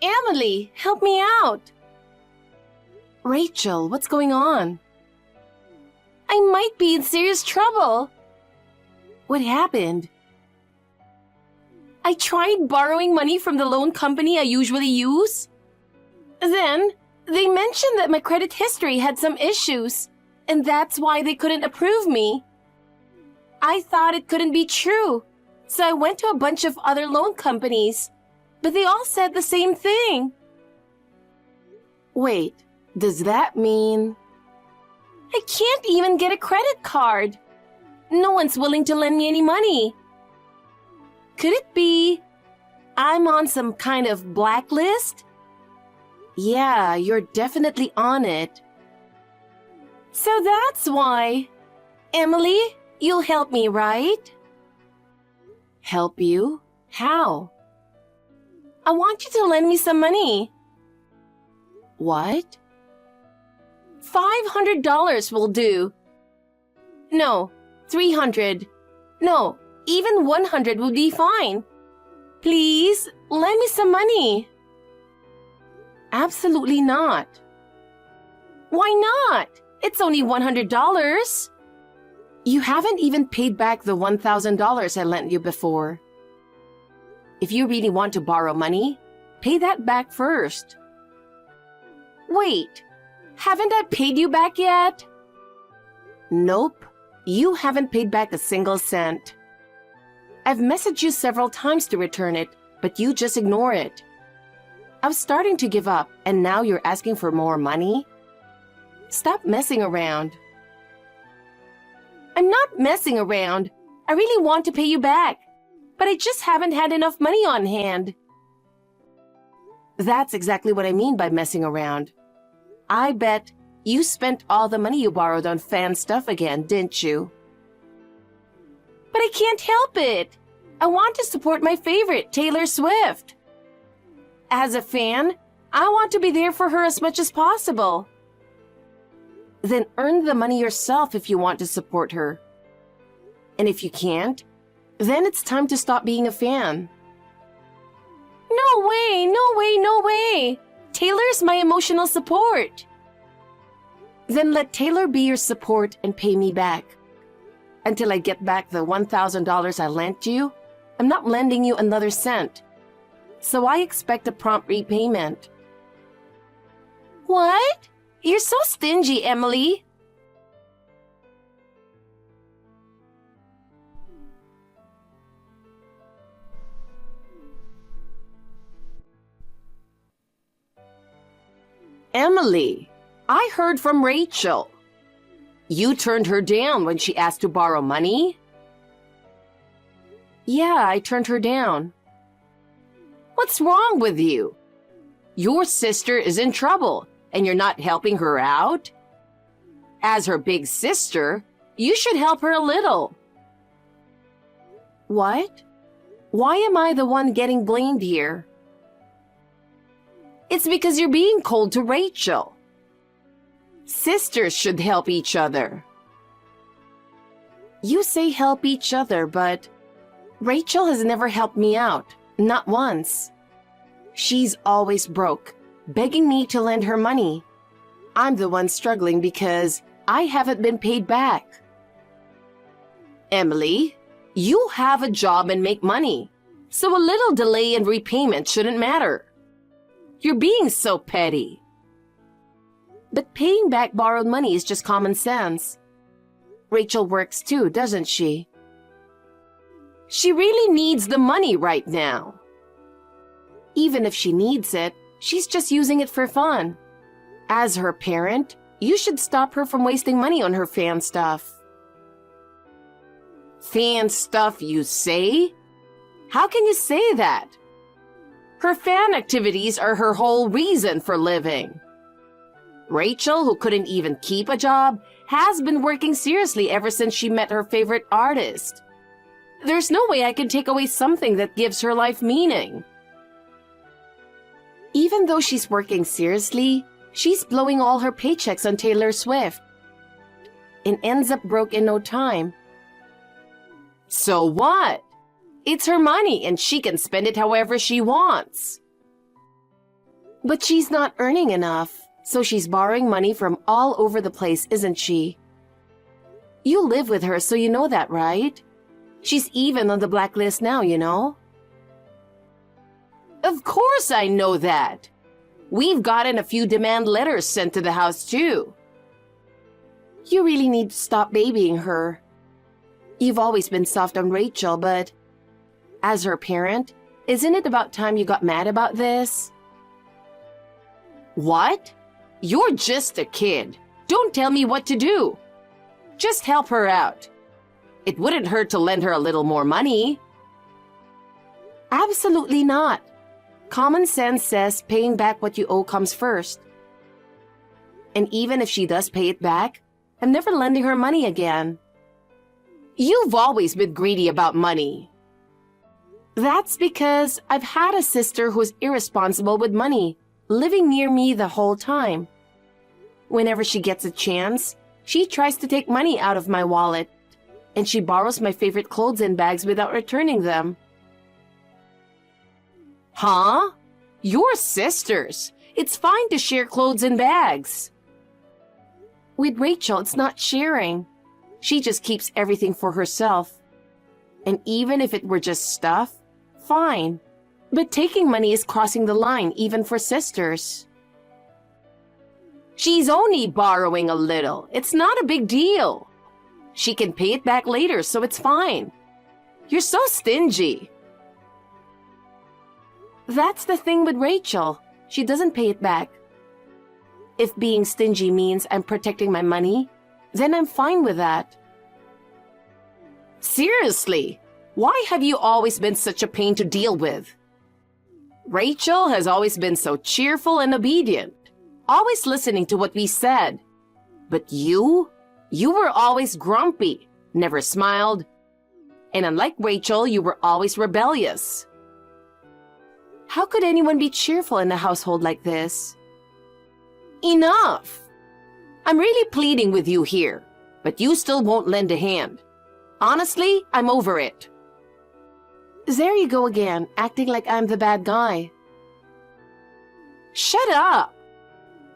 Emily, help me out. Rachel, what's going on? I might be in serious trouble. What happened? I tried borrowing money from the loan company I usually use. Then, they mentioned that my credit history had some issues, and that's why they couldn't approve me. I thought it couldn't be true, so I went to a bunch of other loan companies, but they all said the same thing. Wait, does that mean... I can't even get a credit card. No one's willing to lend me any money. Could it be I'm on some kind of blacklist? Yeah, you're definitely on it. So that's why. Emily, you'll help me, right? Help you? How? I want you to lend me some money. What? $500 will do. No, 300. No, even 100 would be fine. Please, lend me some money. Absolutely not. Why not? It's only $100. You haven't even paid back the $1,000 I lent you before. If you really want to borrow money, pay that back first. Wait, haven't I paid you back yet? Nope, you haven't paid back a single cent. I've messaged you several times to return it, but you just ignore it. I was starting to give up, and now you're asking for more money? Stop messing around. I'm not messing around. I really want to pay you back, but I just haven't had enough money on hand. That's exactly what I mean by messing around. I bet you spent all the money you borrowed on fan stuff again, didn't you? But I can't help it. I want to support my favorite, Taylor Swift. As a fan, I want to be there for her as much as possible. Then earn the money yourself if you want to support her. And if you can't, then it's time to stop being a fan. No way, no way, no way. Taylor's my emotional support. Then let Taylor be your support and pay me back. Until I get back the $1,000 I lent you, I'm not lending you another cent. So I expect a prompt repayment. What? You're so stingy, Emily. Emily, I heard from Rachel. You turned her down when she asked to borrow money? Yeah, I turned her down. What's wrong with you? Your sister is in trouble, and you're not helping her out? As her big sister, you should help her a little. What? Why am I the one getting blamed here? It's because you're being cold to Rachel. Sisters should help each other. You say help each other, but Rachel has never helped me out, not once. She's always broke, begging me to lend her money. I'm the one struggling because I haven't been paid back. Emily, you have a job and make money, so a little delay in repayment shouldn't matter. You're being so petty. But paying back borrowed money is just common sense. Rachel works too, doesn't she? She really needs the money right now. Even if she needs it, she's just using it for fun. As her parent, you should stop her from wasting money on her fan stuff. Fan stuff, you say? How can you say that? Her fan activities are her whole reason for living. Rachel, who couldn't even keep a job, has been working seriously ever since she met her favorite artist. There's no way I can take away something that gives her life meaning. Even though she's working seriously, she's blowing all her paychecks on Taylor Swift and ends up broke in no time. So what? It's her money and she can spend it however she wants. But she's not earning enough, so she's borrowing money from all over the place, isn't she? You live with her, so you know that, right? She's even on the blacklist now, you know? Of course I know that. We've gotten a few demand letters sent to the house, too. You really need to stop babying her. You've always been soft on Rachel, but as her parent, isn't it about time you got mad about this? What? You're just a kid. Don't tell me what to do. Just help her out. It wouldn't hurt to lend her a little more money. Absolutely not. Common sense says paying back what you owe comes first. And even if she does pay it back, I'm never lending her money again. You've always been greedy about money. That's because I've had a sister who's irresponsible with money, living near me the whole time. Whenever she gets a chance, she tries to take money out of my wallet, and she borrows my favorite clothes and bags without returning them. Huh? You're sisters. It's fine to share clothes and bags. With Rachel, it's not sharing. She just keeps everything for herself. And even if it were just stuff, fine. But taking money is crossing the line, even for sisters. She's only borrowing a little. It's not a big deal. She can pay it back later, so it's fine. You're so stingy. That's the thing with Rachel. She doesn't pay it back. If being stingy means I'm protecting my money, then I'm fine with that. Seriously, why have you always been such a pain to deal with? Rachel has always been so cheerful and obedient, always listening to what we said. But you were always grumpy, never smiled. And unlike Rachel, you were always rebellious. How could anyone be cheerful in a household like this? Enough! I'm really pleading with you here, but you still won't lend a hand. Honestly, I'm over it. There you go again, acting like I'm the bad guy. Shut up!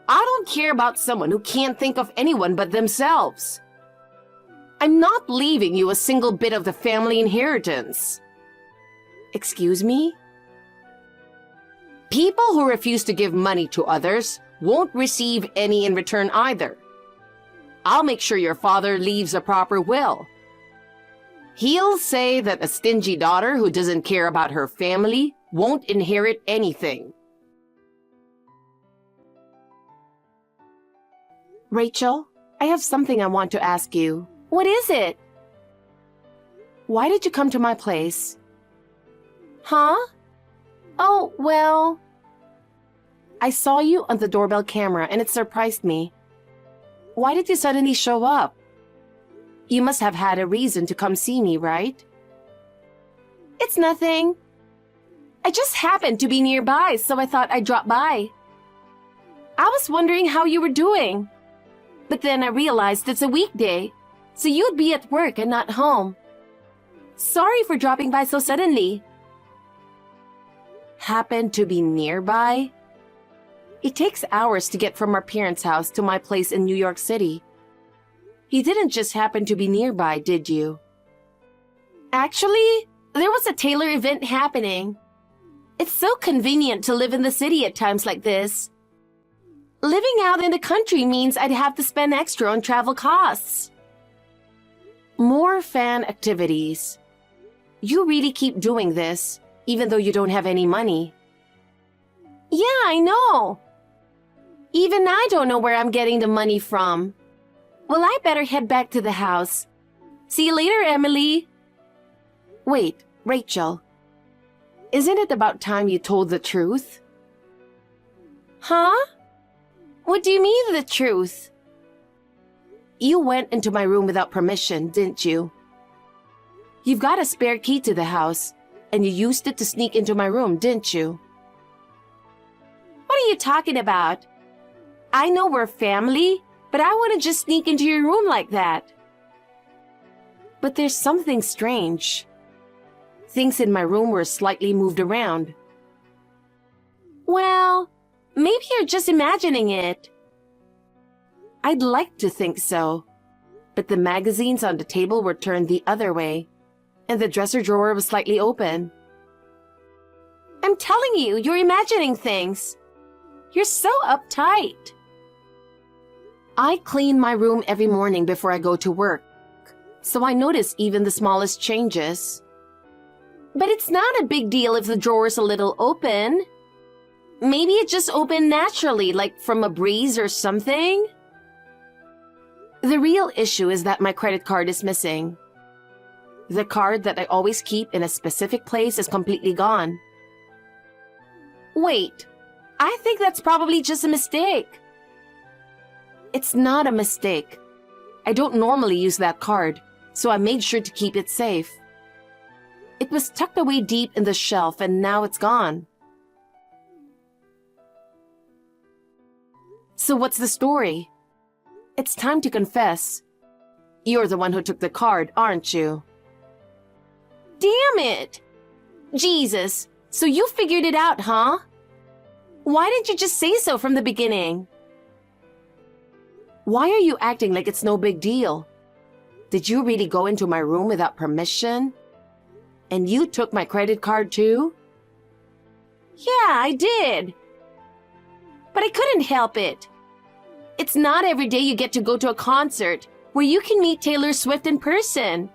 I don't care about someone who can't think of anyone but themselves. I'm not leaving you a single bit of the family inheritance. Excuse me? People who refuse to give money to others won't receive any in return either. I'll make sure your father leaves a proper will. He'll say that a stingy daughter who doesn't care about her family won't inherit anything. Rachel, I have something I want to ask you. What is it? Why did you come to my place? Huh? Oh, well, I saw you on the doorbell camera and it surprised me. Why did you suddenly show up? You must have had a reason to come see me, right? It's nothing. I just happened to be nearby, so I thought I'd drop by. I was wondering how you were doing. But then I realized it's a weekday, so you'd be at work and not home. Sorry for dropping by so suddenly. Happened to be nearby? It takes hours to get from our parents' house to my place in New York City. You didn't just happen to be nearby, did you? Actually, there was a tailor event happening. It's so convenient to live in the city at times like this. Living out in the country means I'd have to spend extra on travel costs. More fan activities. You really keep doing this, even though you don't have any money. Yeah, I know. Even I don't know where I'm getting the money from. Well, I better head back to the house. See you later, Emily. Wait, Rachel. Isn't it about time you told the truth? Huh? What do you mean, the truth? You went into my room without permission, didn't you? You've got a spare key to the house, and you used it to sneak into my room, didn't you? What are you talking about? I know we're family, but I wouldn't just sneak into your room like that. But there's something strange. Things in my room were slightly moved around. Well, Maybe you're just imagining it. I'd like to think so, but the magazines on the table were turned the other way, and the dresser drawer was slightly open. I'm telling you, you're imagining things. You're so uptight. I clean my room every morning before I go to work, so I notice even the smallest changes. But it's not a big deal if the drawer's a little open. Maybe it just opened naturally, like from a breeze or something. The real issue is that my credit card is missing. The card that I always keep in a specific place is completely gone. Wait, I think that's probably just a mistake. It's not a mistake. I don't normally use that card, so I made sure to keep it safe. It was tucked away deep in the shelf and now it's gone. So what's the story? It's time to confess. You're the one who took the card, aren't you? Damn it! Jesus, so you figured it out, huh? Why didn't you just say so from the beginning? Why are you acting like it's no big deal? Did you really go into my room without permission? And you took my credit card too? Yeah, I did. But I couldn't help it. It's not every day you get to go to a concert where you can meet Taylor Swift in person.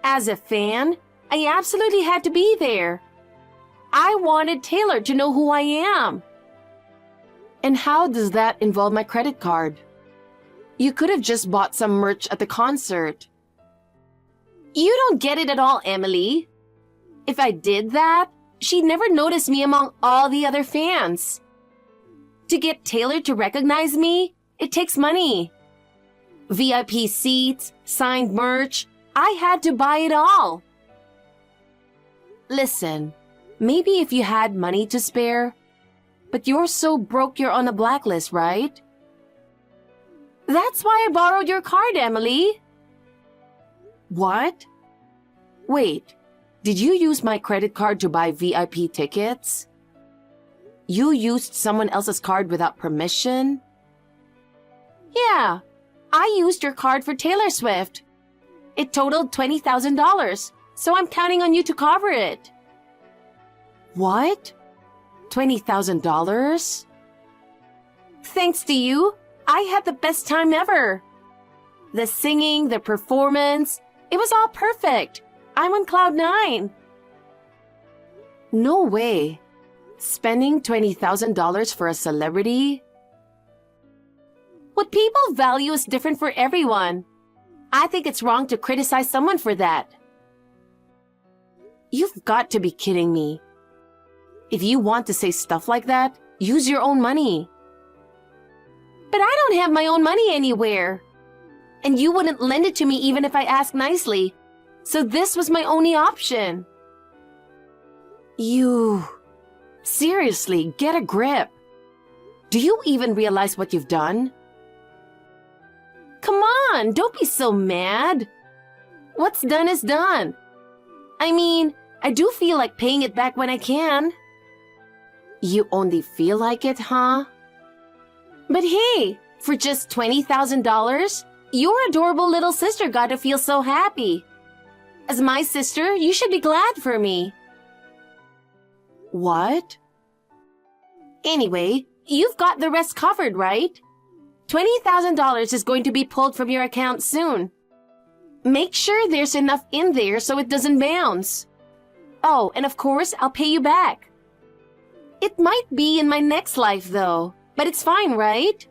As a fan, I absolutely had to be there. I wanted Taylor to know who I am. And how does that involve my credit card? You could have just bought some merch at the concert. You don't get it at all, Emily. If I did that, she'd never notice me among all the other fans. To get Taylor to recognize me, it takes money. VIP seats, signed merch, I had to buy it all. Listen, maybe if you had money to spare, but you're so broke you're on a blacklist, right? That's why I borrowed your card, Emily. What? Wait, did you use my credit card to buy VIP tickets? You used someone else's card without permission? Yeah, I used your card for Taylor Swift. It totaled $20,000, so I'm counting on you to cover it. What? $20,000? Thanks to you, I had the best time ever. The singing, the performance, it was all perfect. I'm on cloud nine. No way. Spending $20,000 for a celebrity? What people value is different for everyone. I think it's wrong to criticize someone for that. You've got to be kidding me. If you want to say stuff like that, use your own money. But I don't have my own money anywhere. And you wouldn't lend it to me even if I asked nicely. So this was my only option. Seriously, get a grip. Do you even realize what you've done? Come on, don't be so mad. What's done is done. I mean, I do feel like paying it back when I can. You only feel like it, huh? But hey, for just $20,000, your adorable little sister got to feel so happy. As my sister, you should be glad for me. What? Anyway, you've got the rest covered, right? $20,000 is going to be pulled from your account soon. Make sure there's enough in there so it doesn't bounce. Oh, and of course, I'll pay you back. It might be in my next life, though, but it's fine, right?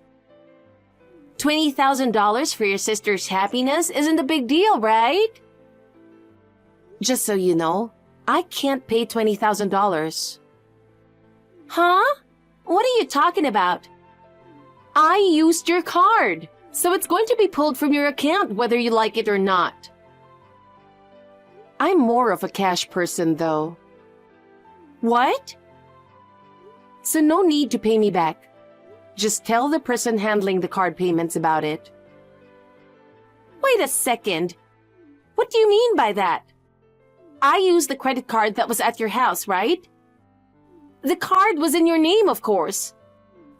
$20,000 for your sister's happiness isn't a big deal, right? Just so you know, I can't pay $20,000. Huh? What are you talking about? I used your card, so it's going to be pulled from your account whether you like it or not. I'm more of a cash person, though. What? So no need to pay me back. Just tell the person handling the card payments about it. Wait a second. What do you mean by that? I used the credit card that was at your house, right? The card was in your name, of course.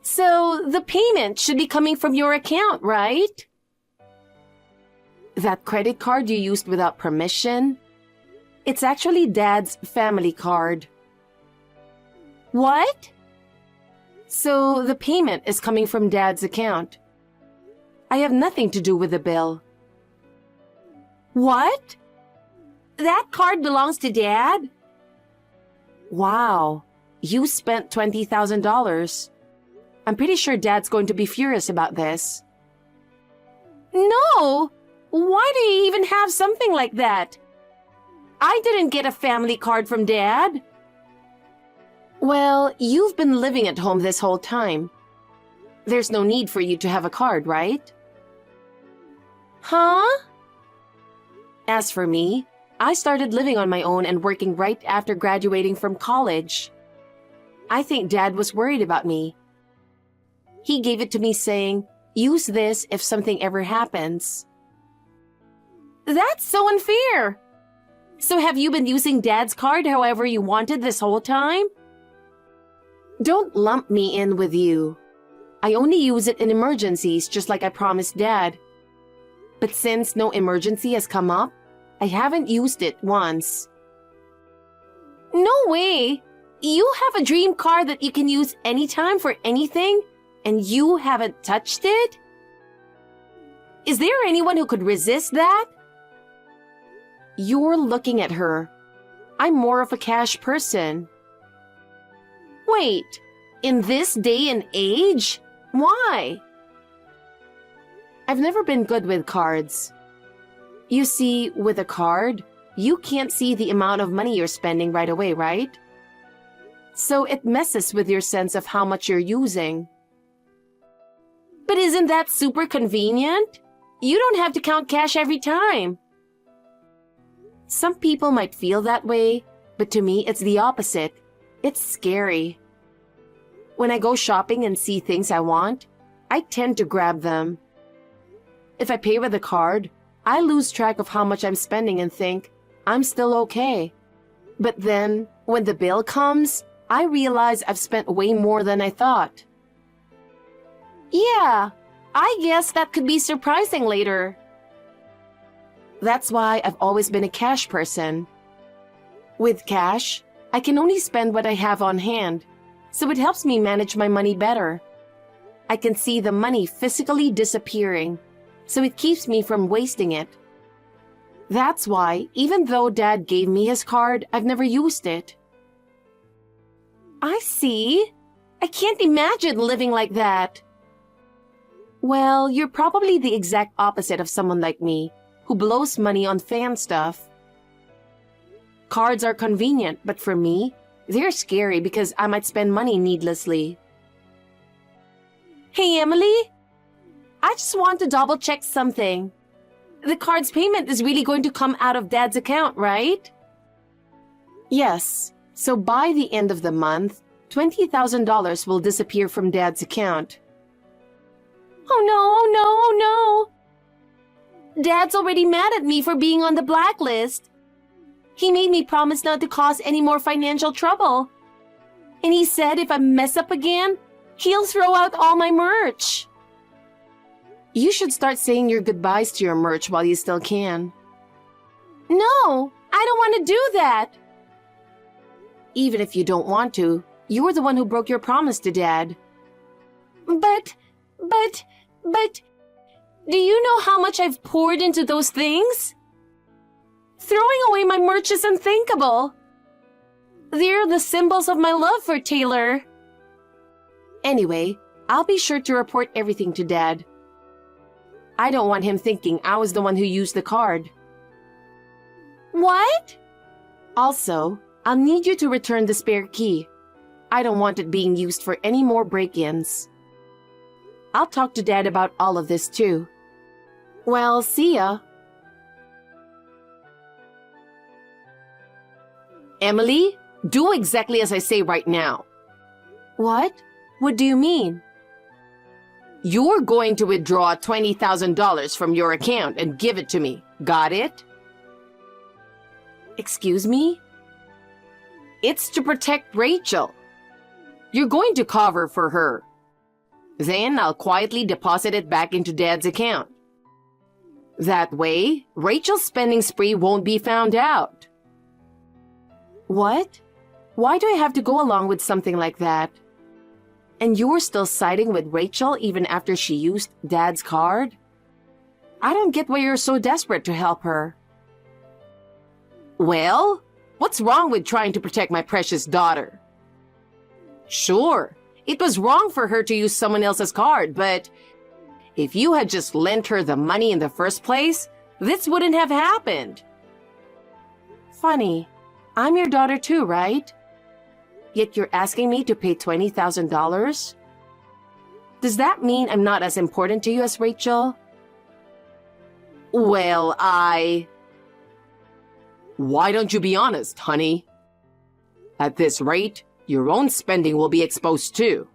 So the payment should be coming from your account, right? That credit card you used without permission? It's actually Dad's family card. What? So the payment is coming from Dad's account. I have nothing to do with the bill. What? That card belongs to Dad? Wow, you spent $20,000. I'm pretty sure Dad's going to be furious about this. No! Why do you even have something like that? I didn't get a family card from Dad. Well, you've been living at home this whole time. There's no need for you to have a card, right? Huh? As for me, I started living on my own and working right after graduating from college. I think Dad was worried about me. He gave it to me saying, "Use this if something ever happens." That's so unfair. So have you been using Dad's card however you wanted this whole time? Don't lump me in with you. I only use it in emergencies, just like I promised Dad. But since no emergency has come up, I haven't used it once. No way! You have a dream car that you can use anytime for anything, and you haven't touched it? Is there anyone who could resist that? You're looking at her. I'm more of a cash person. Wait, in this day and age? Why? I've never been good with cards. You see, with a card, you can't see the amount of money you're spending right away, right? So it messes with your sense of how much you're using. But isn't that super convenient? You don't have to count cash every time. Some people might feel that way, but to me, it's the opposite. It's scary. When I go shopping and see things I want, I tend to grab them. If I pay with a card, I lose track of how much I'm spending and think, I'm still okay. But then, when the bill comes, I realize I've spent way more than I thought. Yeah, I guess that could be surprising later. That's why I've always been a cash person. With cash, I can only spend what I have on hand, so it helps me manage my money better. I can see the money physically disappearing, so it keeps me from wasting it. That's why, even though Dad gave me his card, I've never used it. I see. I can't imagine living like that. Well, you're probably the exact opposite of someone like me, who blows money on fan stuff. Cards are convenient, but for me, they're scary because I might spend money needlessly. Hey, Emily? I just want to double check something. The card's payment is really going to come out of Dad's account, right? Yes. So by the end of the month, $20,000 will disappear from Dad's account. Oh no, oh no, oh no! Dad's already mad at me for being on the blacklist. He made me promise not to cause any more financial trouble. And he said if I mess up again, he'll throw out all my merch. You should start saying your goodbyes to your merch while you still can. No, I don't want to do that. Even if you don't want to, you're the one who broke your promise to Dad. But, do you know how much I've poured into those things? Throwing away my merch is unthinkable. They're the symbols of my love for Taylor. Anyway, I'll be sure to report everything to Dad. I don't want him thinking I was the one who used the card. What? Also, I'll need you to return the spare key. I don't want it being used for any more break-ins. I'll talk to Dad about all of this too. Well, see ya. Emily, do exactly as I say right now. What? What do you mean? You're going to withdraw $20,000 from your account and give it to me. Got it? Excuse me? It's to protect Rachel. You're going to cover for her. Then I'll quietly deposit it back into Dad's account. That way, Rachel's spending spree won't be found out. What? Why do I have to go along with something like that? And you're still siding with Rachel even after she used Dad's card? I don't get why you're so desperate to help her. Well, what's wrong with trying to protect my precious daughter? Sure, it was wrong for her to use someone else's card, but if you had just lent her the money in the first place, this wouldn't have happened. Funny, I'm your daughter too, right? Yet you're asking me to pay $20,000? Does that mean I'm not as important to you as Rachel? Well, Why don't you be honest, honey? At this rate, your own spending will be exposed too.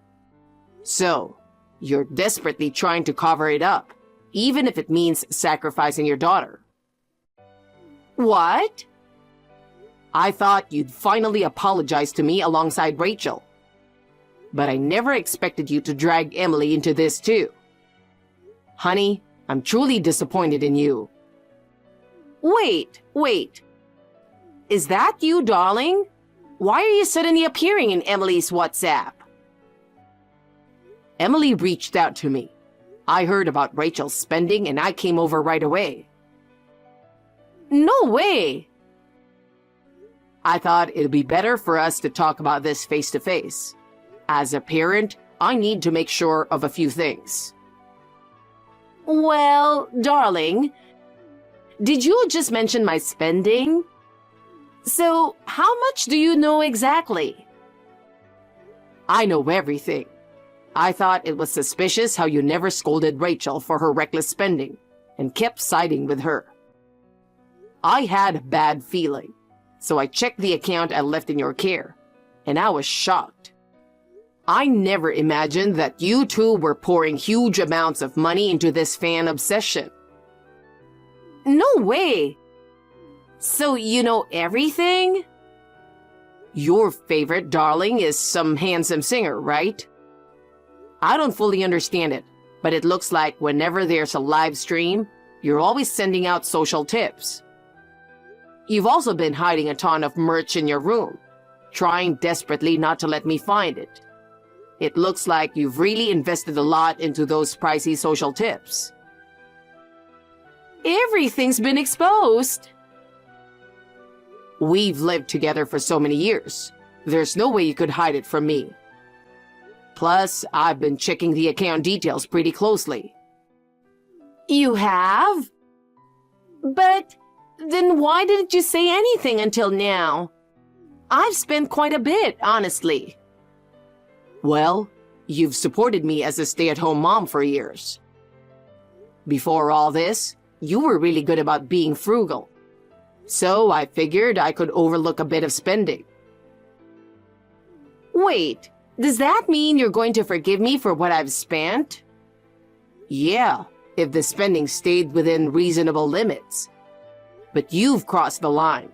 So, you're desperately trying to cover it up, even if it means sacrificing your daughter. What? I thought you'd finally apologize to me alongside Rachel. But I never expected you to drag Emily into this too. Honey, I'm truly disappointed in you. Wait. Is that you, darling? Why are you suddenly appearing in Emily's WhatsApp? Emily reached out to me. I heard about Rachel's spending and I came over right away. No way! I thought it'd be better for us to talk about this face to face. As a parent, I need to make sure of a few things. Well, darling, did you just mention my spending? So, how much do you know exactly? I know everything. I thought it was suspicious how you never scolded Rachel for her reckless spending and kept siding with her. I had a bad feeling, so I checked the account I left in your care, and I was shocked. I never imagined that you two were pouring huge amounts of money into this fan obsession. No way! So you know everything? Your favorite darling is some handsome singer, right? I don't fully understand it, but it looks like whenever there's a live stream, you're always sending out social tips. You've also been hiding a ton of merch in your room, trying desperately not to let me find it. It looks like you've really invested a lot into those pricey social tips. Everything's been exposed. We've lived together for so many years. There's no way you could hide it from me. Plus, I've been checking the account details pretty closely. You have? But then why didn't you say anything until now? I've spent quite a bit, honestly. Well, you've supported me as a stay-at-home mom for years. Before all this, you were really good about being frugal. So I figured I could overlook a bit of spending. Wait, does that mean you're going to forgive me for what I've spent? Yeah, if the spending stayed within reasonable limits. But you've crossed the line.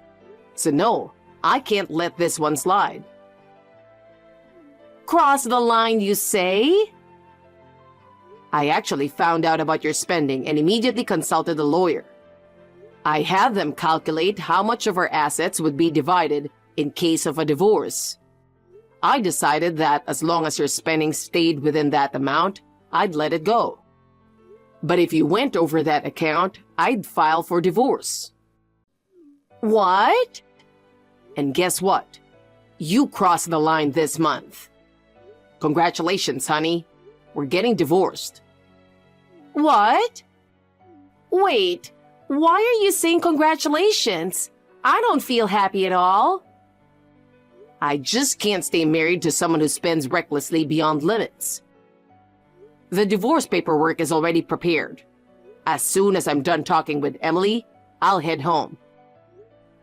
So no, I can't let this one slide. Cross the line, you say? I actually found out about your spending and immediately consulted a lawyer. I had them calculate how much of our assets would be divided in case of a divorce. I decided that as long as your spending stayed within that amount, I'd let it go. But if you went over that account, I'd file for divorce. What? And guess what? You crossed the line this month. Congratulations, honey. We're getting divorced. What? Wait, why are you saying congratulations? I don't feel happy at all. I just can't stay married to someone who spends recklessly beyond limits. The divorce paperwork is already prepared. As soon as I'm done talking with Emily, I'll head home.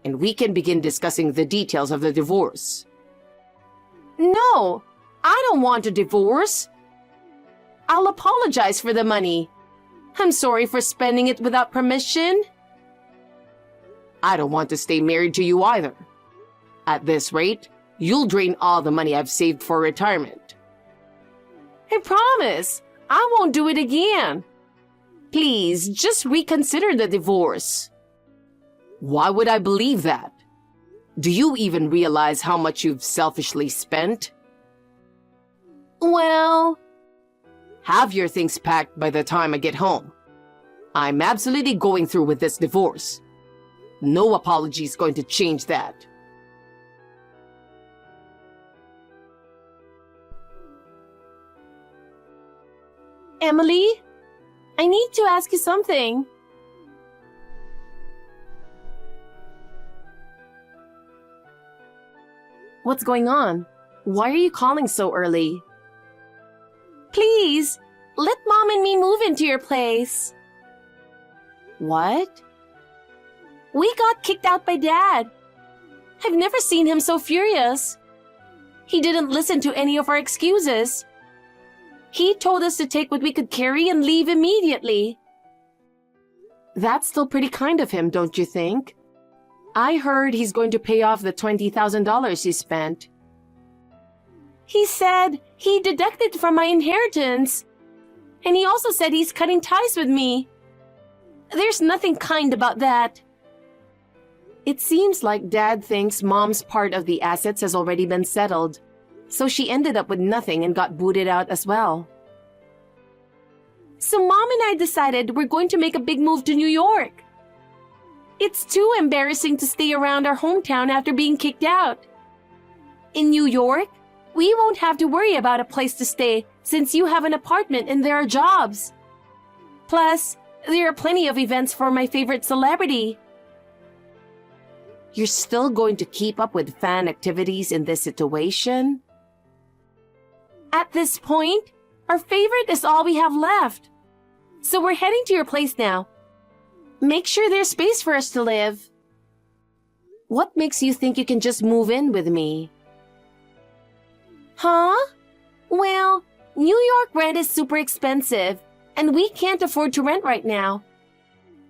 And we can begin discussing the details of the divorce. No, I don't want a divorce. I'll apologize for the money. I'm sorry for spending it without permission. I don't want to stay married to you either. At this rate, You'll drain all the money I've saved for retirement. I promise, I won't do it again. Please, just reconsider the divorce. Why would I believe that? Do you even realize how much you've selfishly spent? Well, have your things packed by the time I get home. I'm absolutely going through with this divorce. No apology is going to change that. Emily, I need to ask you something. What's going on? Why are you calling so early? Please, let Mom and me move into your place. What? We got kicked out by Dad. I've never seen him so furious. He didn't listen to any of our excuses. He told us to take what we could carry and leave immediately. That's still pretty kind of him, don't you think? I heard he's going to pay off the $20,000 he spent. He said he deducted from my inheritance. And he also said he's cutting ties with me. There's nothing kind about that. It seems like Dad thinks Mom's part of the assets has already been settled, so she ended up with nothing and got booted out as well. So Mom and I decided we're going to make a big move to New York. It's too embarrassing to stay around our hometown after being kicked out. In New York, we won't have to worry about a place to stay since you have an apartment and there are jobs. Plus, there are plenty of events for my favorite celebrity. You're still going to keep up with fan activities in this situation? At this point, our favorite is all we have left. So we're heading to your place now. Make sure there's space for us to live. What makes you think you can just move in with me? Huh? Well, New York rent is super expensive, and we can't afford to rent right now.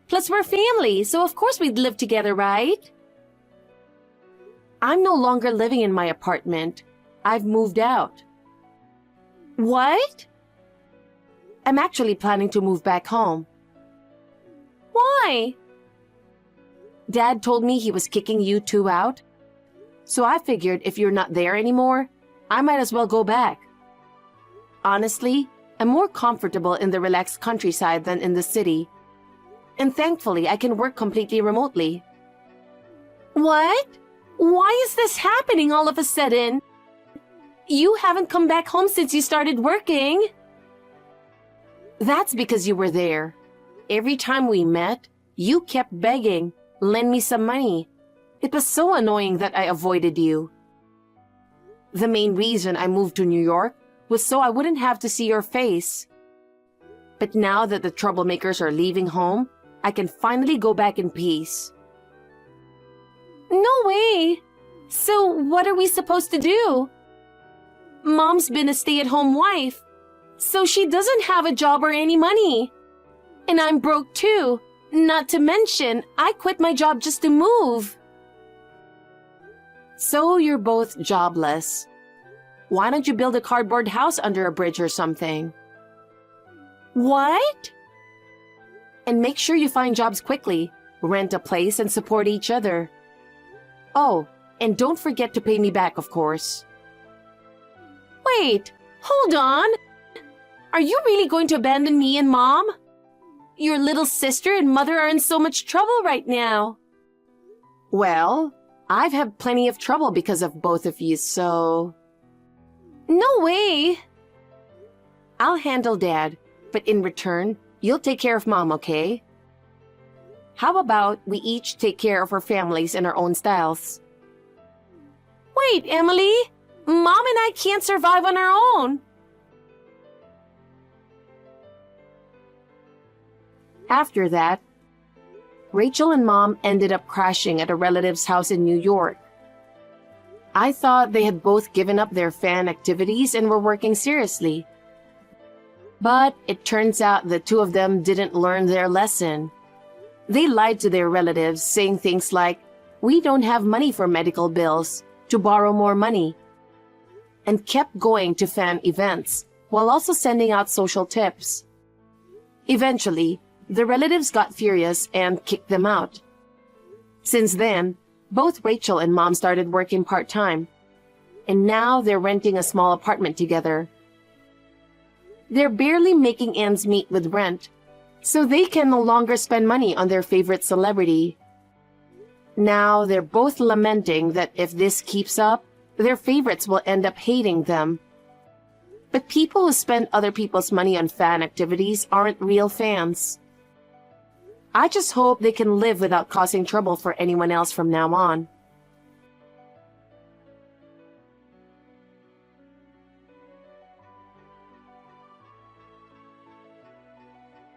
Plus, we're family, so of course we'd live together, right? I'm no longer living in my apartment. I've moved out. What? I'm actually planning to move back home. Why? Dad told me he was kicking you two out. So I figured if you're not there anymore, I might as well go back. Honestly, I'm more comfortable in the relaxed countryside than in the city. And thankfully, I can work completely remotely. What? Why is this happening all of a sudden? You haven't come back home since you started working. That's because you were there. Every time we met, you kept begging, lend me some money. It was so annoying that I avoided you. The main reason I moved to New York was so I wouldn't have to see your face. But now that the troublemakers are leaving home, I can finally go back in peace. No way! So what are we supposed to do? Mom's been a stay-at-home wife, so she doesn't have a job or any money. And I'm broke too. Not to mention, I quit my job just to move. So you're both jobless. Why don't you build a cardboard house under a bridge or something? What? And make sure you find jobs quickly, rent a place, and support each other. Oh, and don't forget to pay me back, of course. Wait, hold on. Are you really going to abandon me and Mom? Your little sister and mother are in so much trouble right now. Well, I've had plenty of trouble because of both of you, so... No way! I'll handle Dad, but in return, you'll take care of Mom, okay? How about we each take care of our families in our own styles? Wait, Emily! Mom and I can't survive on our own! After that, Rachel and Mom ended up crashing at a relative's house in New York. I thought they had both given up their fan activities and were working seriously. But it turns out the two of them didn't learn their lesson. They lied to their relatives, saying things like, "We don't have money for medical bills," to borrow more money and kept going to fan events while also sending out social tips. Eventually, the relatives got furious and kicked them out. Since then, both Rachel and Mom started working part-time, and now they're renting a small apartment together. They're barely making ends meet with rent, so they can no longer spend money on their favorite celebrity. Now they're both lamenting that if this keeps up, their favorites will end up hating them. But people who spend other people's money on fan activities aren't real fans. I just hope they can live without causing trouble for anyone else from now on.